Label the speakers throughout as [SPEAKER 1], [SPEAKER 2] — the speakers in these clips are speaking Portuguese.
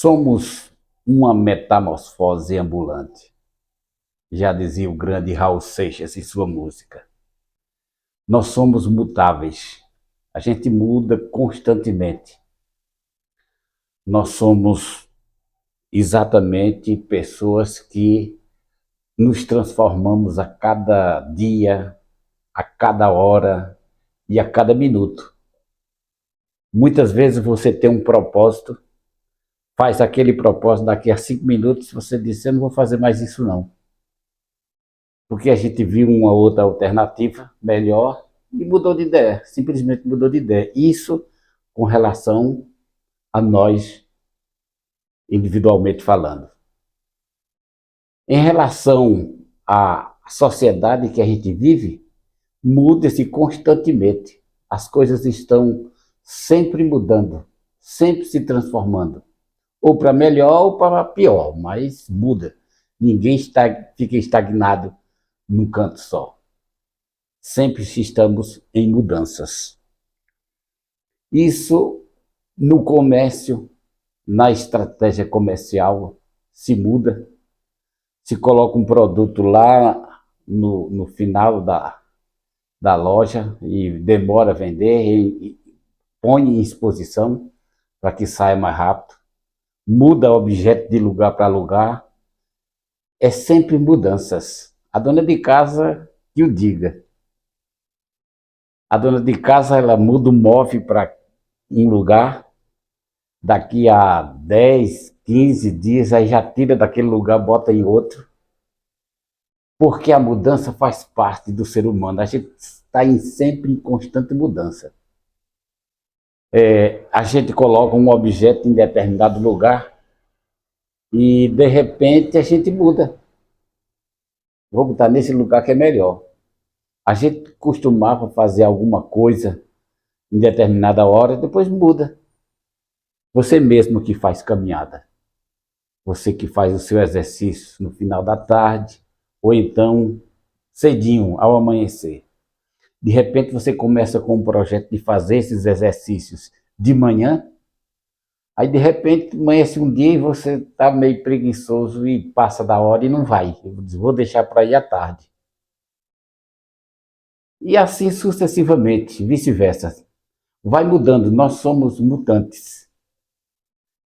[SPEAKER 1] Somos uma metamorfose ambulante, já dizia o grande Raul Seixas em sua música. Nós somos mutáveis, a gente muda constantemente. Nós somos exatamente pessoas que nos transformamos a cada dia, a cada hora e a cada minuto. Muitas vezes você tem um propósito, faz aquele propósito, daqui a 5 minutos você diz, eu não vou fazer mais isso não. Porque a gente viu uma outra alternativa melhor e mudou de ideia, simplesmente mudou de ideia. Isso com relação a nós, individualmente falando. Em relação à sociedade que a gente vive, muda-se constantemente. As coisas estão sempre mudando, sempre se transformando. Ou para melhor ou para pior, mas muda. Ninguém fica estagnado num canto só. Sempre estamos em mudanças. Isso no comércio, na estratégia comercial, se muda. Se coloca um produto lá no final da loja e demora a vender, e põe em exposição para que saia mais rápido. Muda objeto de lugar para lugar. É sempre mudanças. A dona de casa que o diga. A dona de casa, ela muda o móvel para um lugar, daqui a 10, 15 dias, aí já tira daquele lugar, bota em outro. Porque a mudança faz parte do ser humano. A gente está sempre em constante mudança. A gente coloca um objeto em determinado lugar e, de repente, a gente muda. Vou botar nesse lugar que é melhor. A gente costumava fazer alguma coisa em determinada hora, depois muda. Você mesmo que faz caminhada, você que faz o seu exercício no final da tarde, ou então cedinho, ao amanhecer. De repente você começa com um projeto de fazer esses exercícios de manhã, aí de repente amanhece um dia e você está meio preguiçoso e passa da hora e não vai. Eu vou deixar para ir à tarde. E assim sucessivamente, vice-versa. Vai mudando, nós somos mutantes.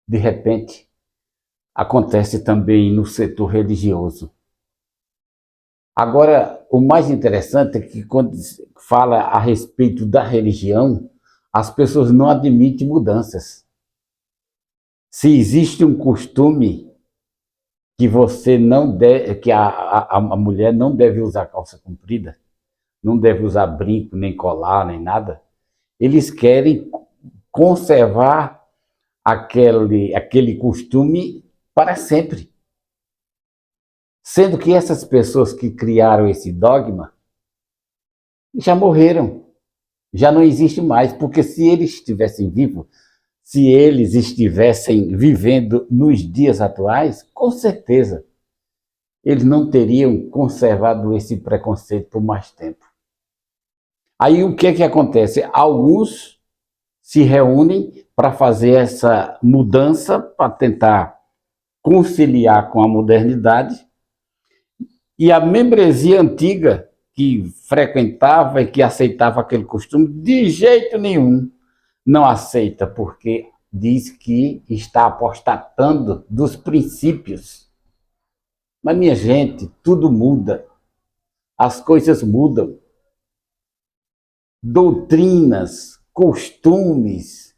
[SPEAKER 1] De repente, acontece também no setor religioso. Agora, o mais interessante é que quando fala a respeito da religião, as pessoas não admitem mudanças. Se existe um costume que você não deve, que a mulher não deve usar calça comprida, não deve usar brinco, nem colar, nem nada, eles querem conservar aquele costume para sempre. Sendo que essas pessoas que criaram esse dogma já morreram, já não existe mais, porque se eles estivessem vivos, se eles estivessem vivendo nos dias atuais, com certeza eles não teriam conservado esse preconceito por mais tempo. Aí o que acontece? Alguns se reúnem para fazer essa mudança, para tentar conciliar com a modernidade, e a membresia antiga, que frequentava e que aceitava aquele costume, de jeito nenhum não aceita, porque diz que está apostatando dos princípios. Mas, minha gente, tudo muda, as coisas mudam. Doutrinas, costumes,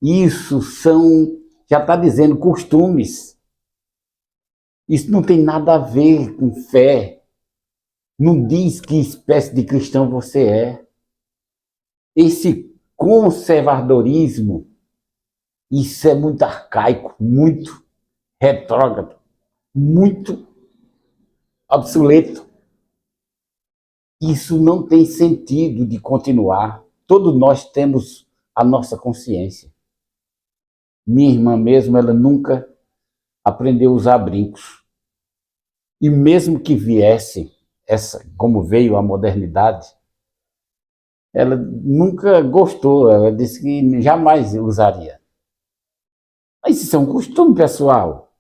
[SPEAKER 1] isso são, já está dizendo, costumes. Isso não tem nada a ver com fé. Não diz que espécie de cristão você é. Esse conservadorismo, isso é muito arcaico, muito retrógrado, muito obsoleto. Isso não tem sentido de continuar. Todos nós temos a nossa consciência. Minha irmã mesmo, ela nunca aprendeu a usar brincos. E mesmo que viesse, como veio a modernidade, ela nunca gostou, ela disse que jamais usaria. Mas isso é um costume, pessoal.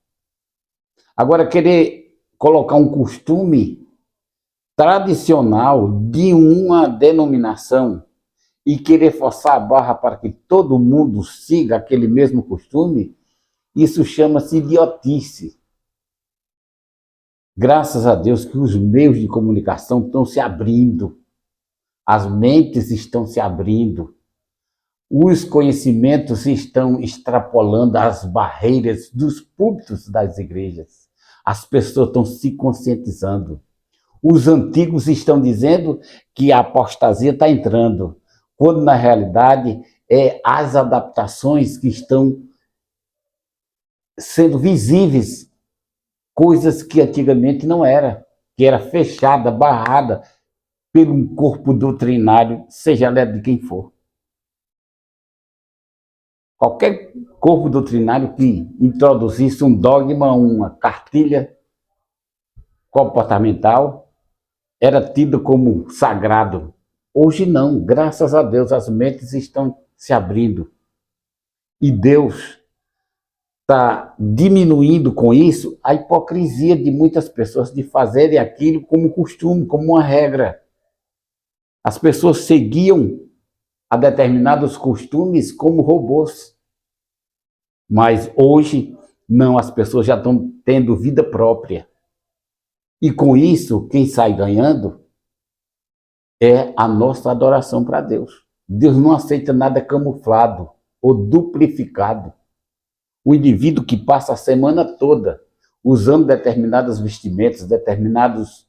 [SPEAKER 1] Agora, querer colocar um costume tradicional de uma denominação e querer forçar a barra para que todo mundo siga aquele mesmo costume, isso chama-se idiotice. Graças a Deus que os meios de comunicação estão se abrindo, as mentes estão se abrindo, os conhecimentos estão extrapolando as barreiras dos púlpitos das igrejas. As pessoas estão se conscientizando. Os antigos estão dizendo que a apostasia está entrando, quando na realidade é as adaptações que estão sendo visíveis, coisas que antigamente não era, que era fechada, barrada pelo corpo doutrinário, seja ele de quem for. Qualquer corpo doutrinário que introduzisse um dogma, uma cartilha comportamental, era tido como sagrado. Hoje não, graças a Deus, as mentes estão se abrindo. E Deus está diminuindo com isso a hipocrisia de muitas pessoas de fazerem aquilo como costume, como uma regra. As pessoas seguiam a determinados costumes como robôs. Mas hoje, não, as pessoas já estão tendo vida própria. E com isso, quem sai ganhando é a nossa adoração para Deus. Deus não aceita nada camuflado ou duplificado. O indivíduo que passa a semana toda usando determinadas vestimentas, determinadas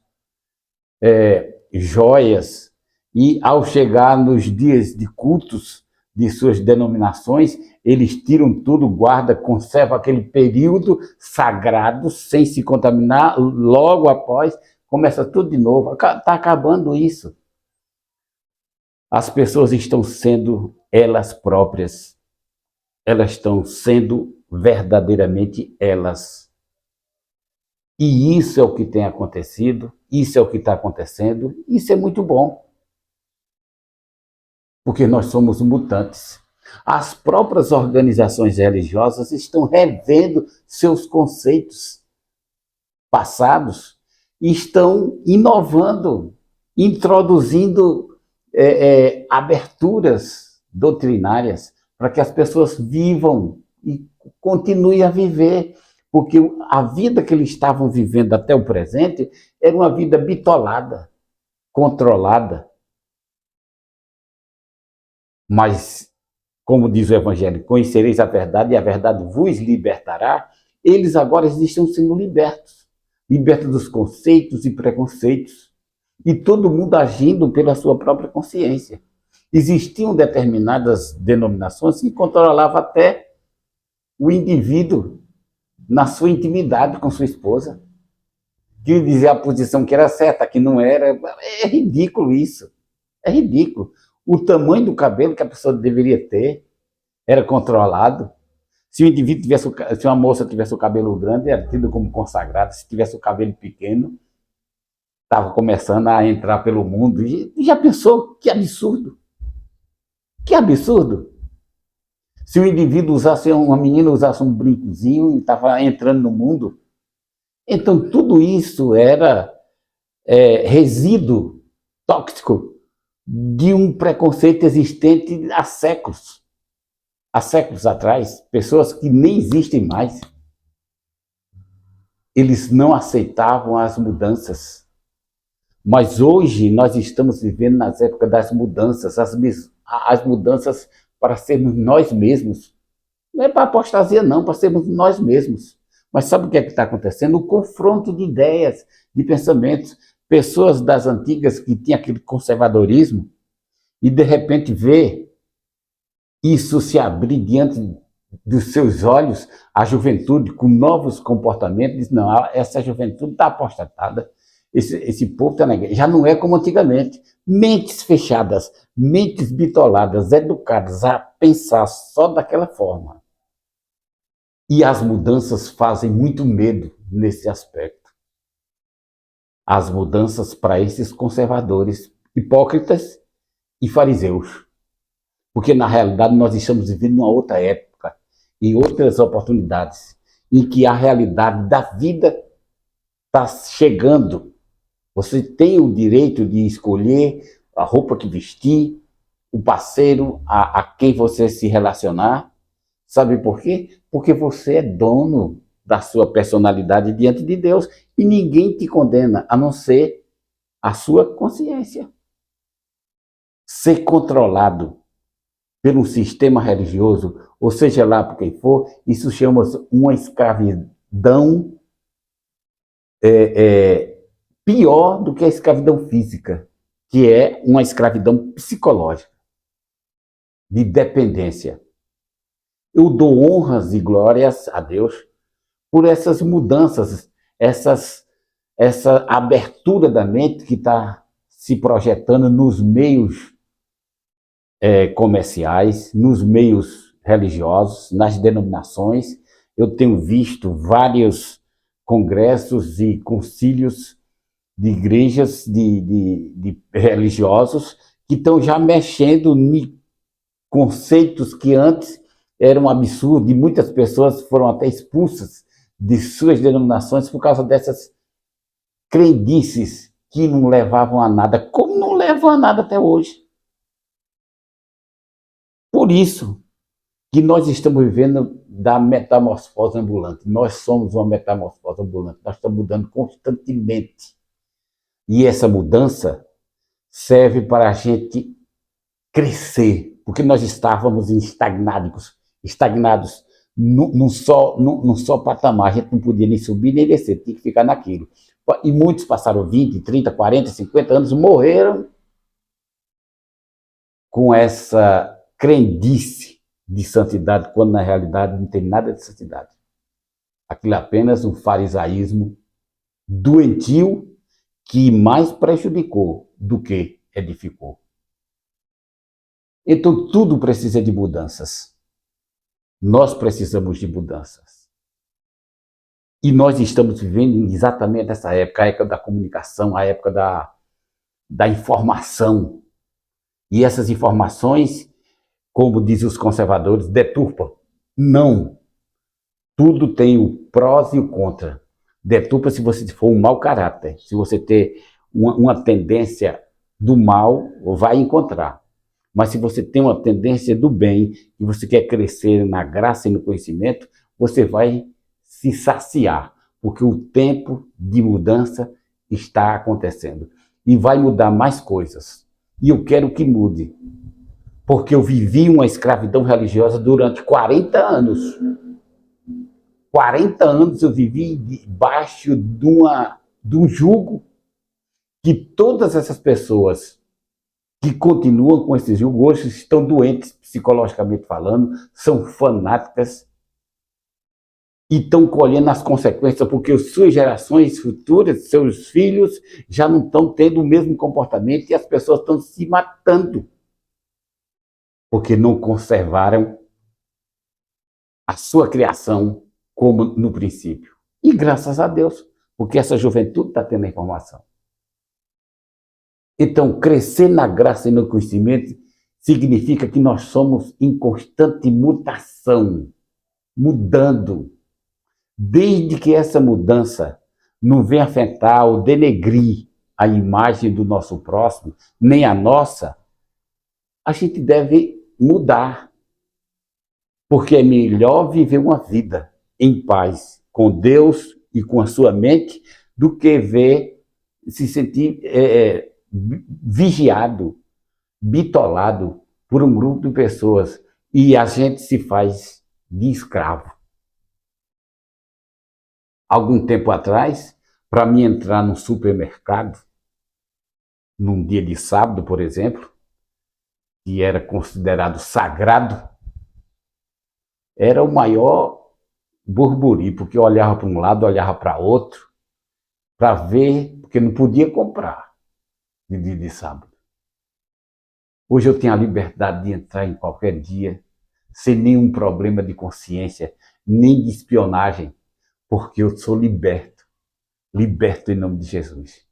[SPEAKER 1] joias, e ao chegar nos dias de cultos de suas denominações, eles tiram tudo, guarda, conserva aquele período sagrado, sem se contaminar, logo após, começa tudo de novo. Está acabando isso. As pessoas estão sendo elas próprias. Elas estão sendo verdadeiramente elas. E isso é o que tem acontecido, isso é o que está acontecendo, isso é muito bom. Porque nós somos mutantes. As próprias organizações religiosas estão revendo seus conceitos passados, estão inovando, introduzindo aberturas doutrinárias para que as pessoas vivam e continuem a viver, porque a vida que eles estavam vivendo até o presente era uma vida bitolada, controlada. Mas, como diz o Evangelho, conhecereis a verdade e a verdade vos libertará. Eles agora estão sendo libertos, libertos dos conceitos e preconceitos, e todo mundo agindo pela sua própria consciência. Existiam determinadas denominações que controlavam até o indivíduo na sua intimidade com sua esposa, que dizia a posição que era certa, que não era. É ridículo isso, é ridículo. O tamanho do cabelo que a pessoa deveria ter era controlado. Se o indivíduo tivesse, se uma moça tivesse o cabelo grande, era tido como consagrado. Se tivesse o cabelo pequeno, estava começando a entrar pelo mundo. E já pensou? Que absurdo! Que absurdo! Se o indivíduo usasse, uma menina usasse um brincozinho e estava entrando no mundo. Então, tudo isso era resíduo tóxico de um preconceito existente há séculos atrás, pessoas que nem existem mais. Eles não aceitavam as mudanças. Mas hoje nós estamos vivendo nas épocas das mudanças, as mudanças para sermos nós mesmos. Não é para apostasia não, para sermos nós mesmos. Mas sabe o que é que está acontecendo? O confronto de ideias, de pensamentos. Pessoas das antigas que tinham aquele conservadorismo e de repente vê isso se abrir diante dos seus olhos, a juventude com novos comportamentos, diz, não, essa juventude está apostatada, esse povo está na igreja. Já não é como antigamente. Mentes fechadas, mentes bitoladas, educadas a pensar só daquela forma. E as mudanças fazem muito medo nesse aspecto. As mudanças para esses conservadores, hipócritas e fariseus. Porque, na realidade, nós estamos vivendo uma outra época. e outras oportunidades, em que a realidade da vida está chegando. Você tem o direito de escolher a roupa que vestir, o parceiro a quem você se relacionar. Sabe por quê? Porque você é dono da sua personalidade diante de Deus e ninguém te condena, a não ser a sua consciência. Ser controlado pelo sistema religioso, ou seja lá por quem for, isso chama-se uma escravidão pior do que a escravidão física, que é uma escravidão psicológica, de dependência. Eu dou honras e glórias a Deus por essas mudanças, essa abertura da mente que está se projetando nos meios comerciais, nos meios religiosos, nas denominações. Eu tenho visto vários congressos e concílios de igrejas, de religiosos, que estão já mexendo em conceitos que antes eram absurdos, e muitas pessoas foram até expulsas de suas denominações por causa dessas crendices que não levavam a nada, como não levam a nada até hoje. Por isso que nós estamos vivendo da metamorfose ambulante. Nós somos uma metamorfose ambulante. Nós estamos mudando constantemente. E essa mudança serve para a gente crescer, porque nós estávamos estagnados num só patamar. A gente não podia nem subir nem descer, tinha que ficar naquilo. E muitos passaram 20, 30, 40, 50 anos, morreram com essa crendice de santidade, quando na realidade não tem nada de santidade. Aquilo é apenas um farisaísmo doentio que mais prejudicou do que edificou. Então tudo precisa de mudanças. Nós precisamos de mudanças. E nós estamos vivendo exatamente essa época, a época da comunicação, a época da informação. E essas informações, como dizem os conservadores, deturpam. Não. Tudo tem o prós e o contra. Deturpa se você for um mau caráter. Se você ter uma tendência do mal, vai encontrar. Mas se você tem uma tendência do bem e você quer crescer na graça e no conhecimento, você vai se saciar, porque o tempo de mudança está acontecendo. E vai mudar mais coisas. E eu quero que mude. Porque eu vivi uma escravidão religiosa durante 40 anos. 40 anos eu vivi debaixo de um jugo que todas essas pessoas que continuam com esse jugo hoje estão doentes psicologicamente falando, são fanáticas e estão colhendo as consequências, porque as suas gerações futuras, seus filhos, já não estão tendo o mesmo comportamento e as pessoas estão se matando, porque não conservaram a sua criação como no princípio. E graças a Deus, porque essa juventude está tendo a informação. Então, crescer na graça e no conhecimento significa que nós somos em constante mutação, mudando. Desde que essa mudança não venha afetar ou denegrir a imagem do nosso próximo, nem a nossa, a gente deve mudar. Porque é melhor viver uma vida em paz com Deus e com a sua mente do que se sentir vigiado, bitolado por um grupo de pessoas e a gente se faz de escravo. Algum tempo atrás, para mim entrar num supermercado, num dia de sábado, por exemplo, que era considerado sagrado, era o maior burburinho, porque eu olhava para um lado, olhava para outro, para ver, porque não podia comprar de dia de sábado. Hoje eu tenho a liberdade de entrar em qualquer dia, sem nenhum problema de consciência, nem de espionagem, porque eu sou liberto em nome de Jesus.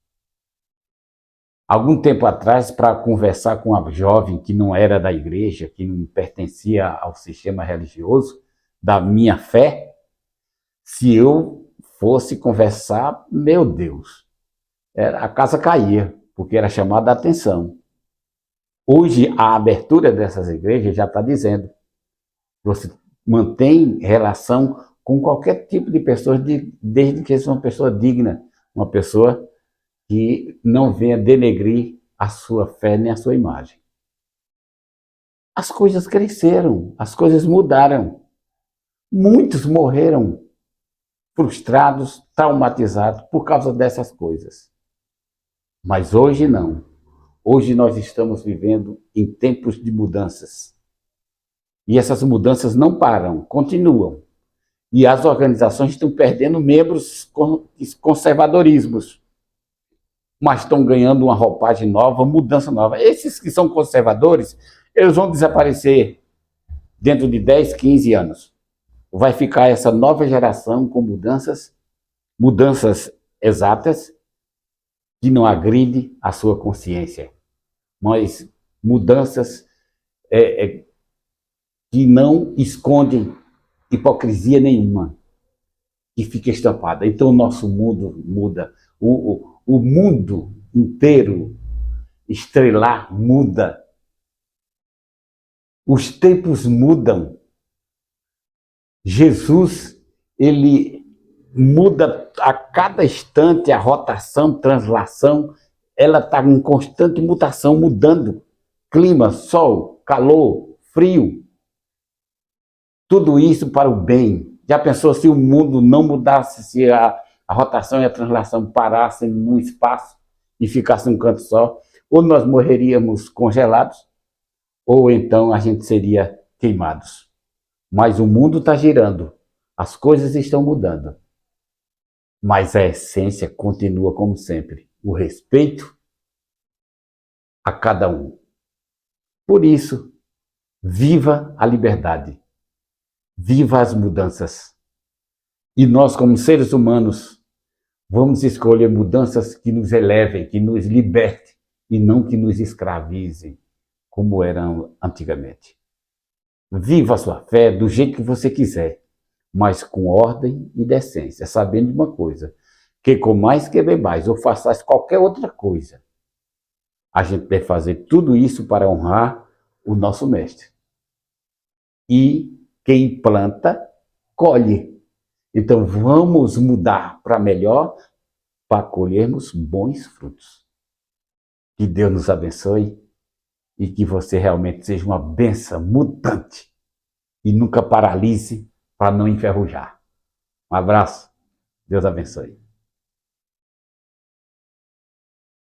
[SPEAKER 1] Algum tempo atrás, para conversar com uma jovem que não era da igreja, que não pertencia ao sistema religioso, da minha fé, se eu fosse conversar, meu Deus, a casa caía, porque era chamada a atenção. Hoje, a abertura dessas igrejas já está dizendo, você mantém relação com qualquer tipo de pessoa, desde que seja uma pessoa digna, uma pessoa que não venha denegrir a sua fé nem a sua imagem. As coisas cresceram, as coisas mudaram. Muitos morreram frustrados, traumatizados por causa dessas coisas. Mas hoje não. Hoje nós estamos vivendo em tempos de mudanças. E essas mudanças não param, continuam. E as organizações estão perdendo membros com conservadorismos, mas estão ganhando uma roupagem nova, mudança nova. Esses que são conservadores, eles vão desaparecer dentro de 10, 15 anos. Vai ficar essa nova geração com mudanças exatas, que não agride a sua consciência, mas mudanças que não escondem hipocrisia nenhuma, que fica estampada. Então o nosso mundo muda, o mundo inteiro estrelar muda, os tempos mudam. Jesus, ele muda a cada instante, a rotação, translação, ela está em constante mutação, mudando. Clima, sol, calor, frio, tudo isso para o bem. Já pensou se o mundo não mudasse, se a rotação e a translação parassem num espaço e ficasse num canto só? Ou nós morreríamos congelados, ou então a gente seria queimados. Mas o mundo está girando, as coisas estão mudando. Mas a essência continua como sempre, o respeito a cada um. Por isso, viva a liberdade, viva as mudanças. E nós, como seres humanos, vamos escolher mudanças que nos elevem, que nos libertem, e não que nos escravizem, como eram antigamente. Viva a sua fé do jeito que você quiser, mas com ordem e decência, sabendo de uma coisa, que comais que bebais ou façais qualquer outra coisa, a gente deve fazer tudo isso para honrar o nosso mestre. E quem planta, colhe. Então vamos mudar para melhor, para colhermos bons frutos. Que Deus nos abençoe e que você realmente seja uma bênção mutante e nunca paralise para não enferrujar. Um abraço. Deus abençoe.